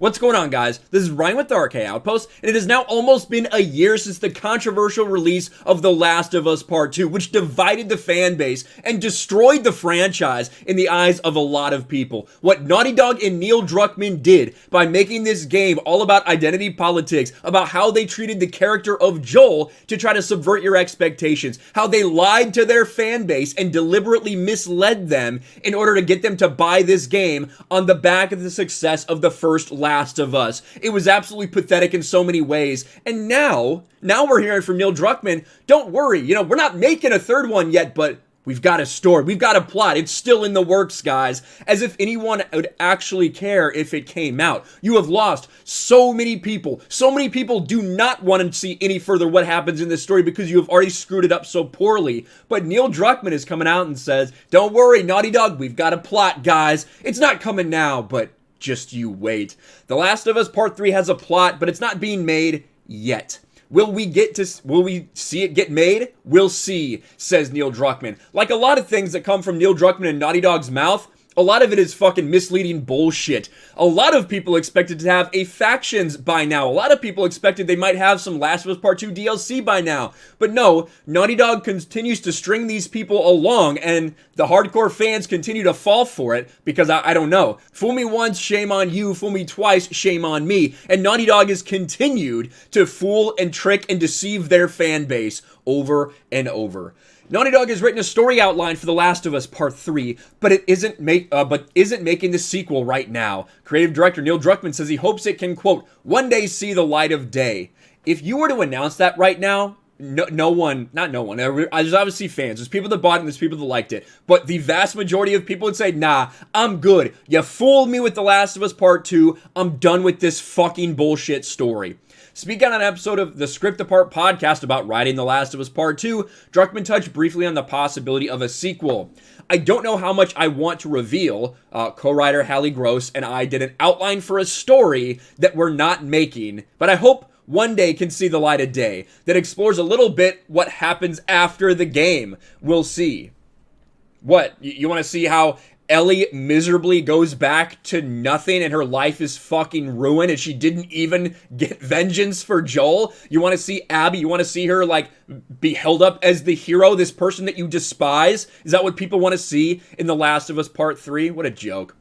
What's going on, guys? This is Ryan with the RK Outpost, and it has now almost been a year since the controversial release of The Last of Us Part 2, which divided the fan base and destroyed the franchise in the eyes of a lot of people. What Naughty Dog and Neil Druckmann did by making this game all about identity politics, about how they treated the character of Joel to try to subvert your expectations, how they lied to their fan base and deliberately misled them in order to get them to buy this game on the back of the success of the first Last of Us. It was absolutely pathetic in so many ways. And now we're hearing from Neil Druckmann, don't worry, we're not making a third one yet, but we've got a story, we've got a plot, it's still in the works, guys. As if anyone would actually care if it came out. You have lost so many people. So many people do not want to see any further what happens in this story because you have already screwed it up so poorly. But Neil Druckmann is coming out and says, don't worry, Naughty Dog, we've got a plot, guys. It's not coming now, but just you wait. The Last of Us Part 3 has a plot, but it's not being made yet. Will we see it get made? We'll see, says Neil Druckmann. Like a lot of things that come from Neil Druckmann and Naughty Dog's mouth, a lot of it is fucking misleading bullshit. A lot of people expected to have a Factions by now. A lot of people expected they might have some Last of Us Part 2 DLC by now. But no, Naughty Dog continues to string these people along, and the hardcore fans continue to fall for it because I don't know. Fool me once, shame on you. Fool me twice, shame on me. And Naughty Dog has continued to fool and trick and deceive their fan base over and over. Naughty Dog has written a story outline for The Last of Us Part 3, but isn't making the sequel right now. Creative director Neil Druckmann says he hopes it can, quote, one day see the light of day. If you were to announce that right now, there's obviously fans, there's people that bought it and there's people that liked it, but the vast majority of people would say, nah, I'm good. You fooled me with The Last of Us Part 2. I'm done with this fucking bullshit story. Speaking on an episode of the Script Apart podcast about writing The Last of Us Part 2, Druckmann touched briefly on the possibility of a sequel. I don't know how much I want to reveal. Co-writer Hallie Gross and I did an outline for a story that we're not making, but I hope one day can see the light of day that explores a little bit what happens after the game. We'll see. What? You want to see how Ellie miserably goes back to nothing and her life is fucking ruined and she didn't even get vengeance for Joel? You want to see Abby? You want to see her, be held up as the hero, this person that you despise? Is that what people want to see in The Last of Us Part 3? What a joke.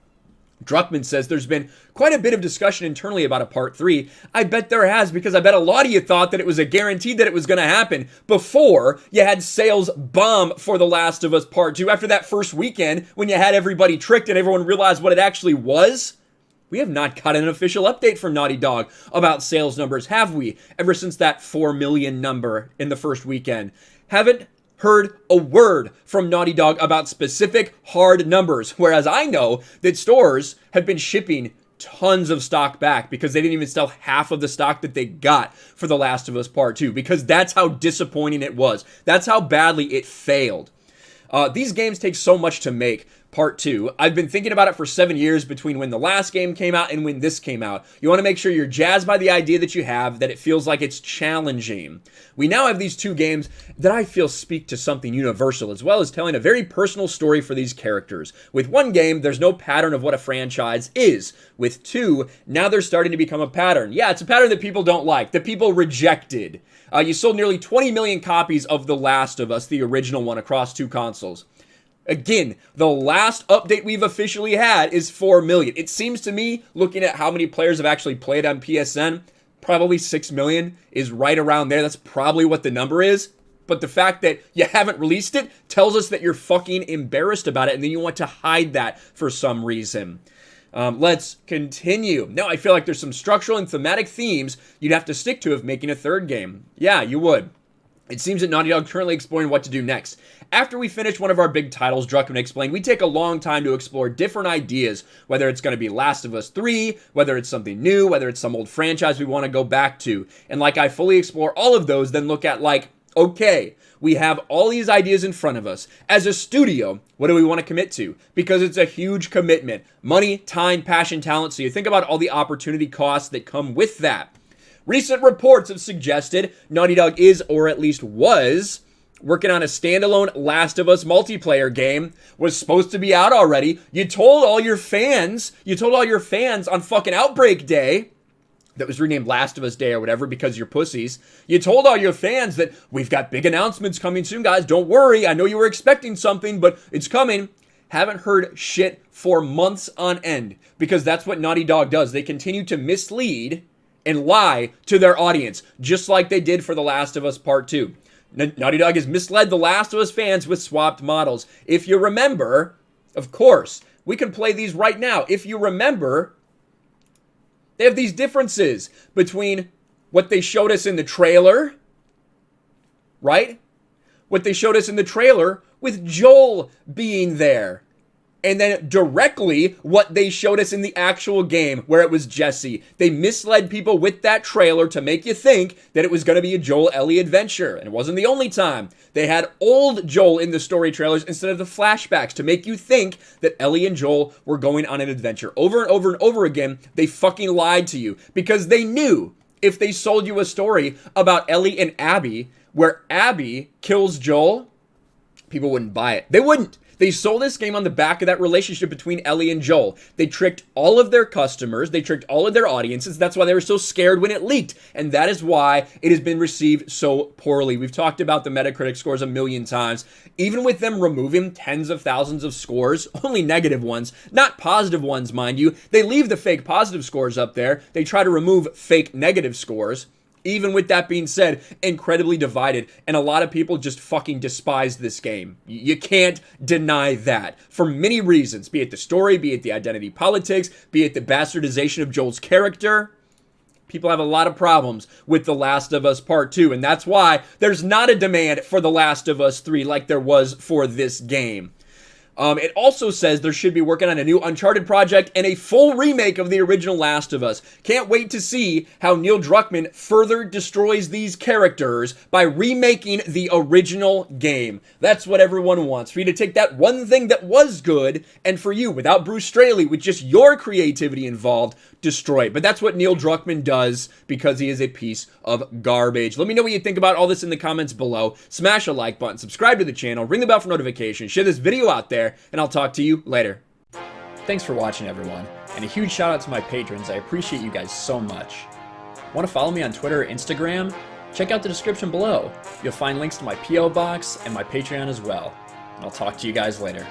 Druckmann says there's been quite a bit of discussion internally about a Part 3. I bet there has, because I bet a lot of you thought that it was a guarantee that it was going to happen before you had sales bomb for The Last of Us Part 2. After that first weekend, when you had everybody tricked and everyone realized what it actually was. We have not got an official update from Naughty Dog about sales numbers, have we? Ever since that 4 million number in the first weekend. Haven't heard a word from Naughty Dog about specific hard numbers, whereas I know that stores have been shipping tons of stock back because they didn't even sell half of the stock that they got for The Last of Us Part 2, because that's how disappointing it was. That's how badly it failed. These games take so much to make. Part 2. I've been thinking about it for 7 years between when the last game came out and when this came out. You want to make sure you're jazzed by the idea that you have, that it feels like it's challenging. We now have these two games that I feel speak to something universal, as well as telling a very personal story for these characters. With one game, there's no pattern of what a franchise is. With two, now there's starting to become a pattern. Yeah, it's a pattern that people don't like, that people rejected. You sold nearly 20 million copies of The Last of Us, the original one, across two consoles. Again, the last update we've officially had is 4 million. It seems to me, looking at how many players have actually played on PSN, probably 6 million is right around there. That's probably what the number is. But the fact that you haven't released it tells us that you're fucking embarrassed about it and then you want to hide that for some reason. Let's continue. Now, I feel like there's some structural and thematic themes you'd have to stick to if making a third game. Yeah, you would. It seems that Naughty Dog currently exploring what to do next. After we finish one of our big titles, Druckmann explained, we take a long time to explore different ideas, whether it's going to be Last of Us 3, whether it's something new, whether it's some old franchise we want to go back to. And I fully explore all of those, then look at okay, we have all these ideas in front of us. As a studio, what do we want to commit to? Because it's a huge commitment. Money, time, passion, talent. So you think about all the opportunity costs that come with that. Recent reports have suggested Naughty Dog is, or at least was, working on a standalone Last of Us multiplayer game, was supposed to be out already. You told all your fans on fucking Outbreak Day, that was renamed Last of Us Day or whatever because you're pussies. You told all your fans that we've got big announcements coming soon, guys. Don't worry. I know you were expecting something, but it's coming. Haven't heard shit for months on end because that's what Naughty Dog does. They continue to mislead and lie to their audience, just like they did for The Last of Us Part 2. Naughty Dog has misled The Last of Us fans with swapped models. If you remember, of course, we can play these right now. If you remember, they have these differences between what they showed us in the trailer, right? What they showed us in the trailer with Joel being there. And then directly what they showed us in the actual game where it was Jesse. They misled people with that trailer to make you think that it was going to be a Joel-Ellie adventure. And it wasn't the only time. They had old Joel in the story trailers instead of the flashbacks to make you think that Ellie and Joel were going on an adventure. Over and over and over again, they fucking lied to you because they knew if they sold you a story about Ellie and Abby where Abby kills Joel, people wouldn't buy it. They wouldn't. They sold this game on the back of that relationship between Ellie and Joel. They tricked all of their customers. They tricked all of their audiences. That's why they were so scared when it leaked. And that is why it has been received so poorly. We've talked about the Metacritic scores a million times. Even with them removing tens of thousands of scores, only negative ones, not positive ones, mind you. They leave the fake positive scores up there. They try to remove fake negative scores. Even with that being said, incredibly divided, and a lot of people just fucking despise this game. You can't deny that. For many reasons, be it the story, be it the identity politics, be it the bastardization of Joel's character. People have a lot of problems with The Last of Us Part 2, and that's why there's not a demand for The Last of Us 3 like there was for this game. It also says there should be working on a new Uncharted project and a full remake of the original Last of Us. Can't wait to see how Neil Druckmann further destroys these characters by remaking the original game. That's what everyone wants. For you to take that one thing that was good and for you, without Bruce Straley, with just your creativity involved, destroy it. But that's what Neil Druckmann does because he is a piece of garbage. Let me know what you think about all this in the comments below. Smash a like button, subscribe to the channel, ring the bell for notifications, share this video out there, and I'll talk to you later. Thanks for watching, everyone, and a huge shout out to my patrons. I appreciate you guys so much. Want to follow me on Twitter or Instagram? Check out the description below. You'll find links to my P.O. box and my Patreon as well. And I'll talk to you guys later.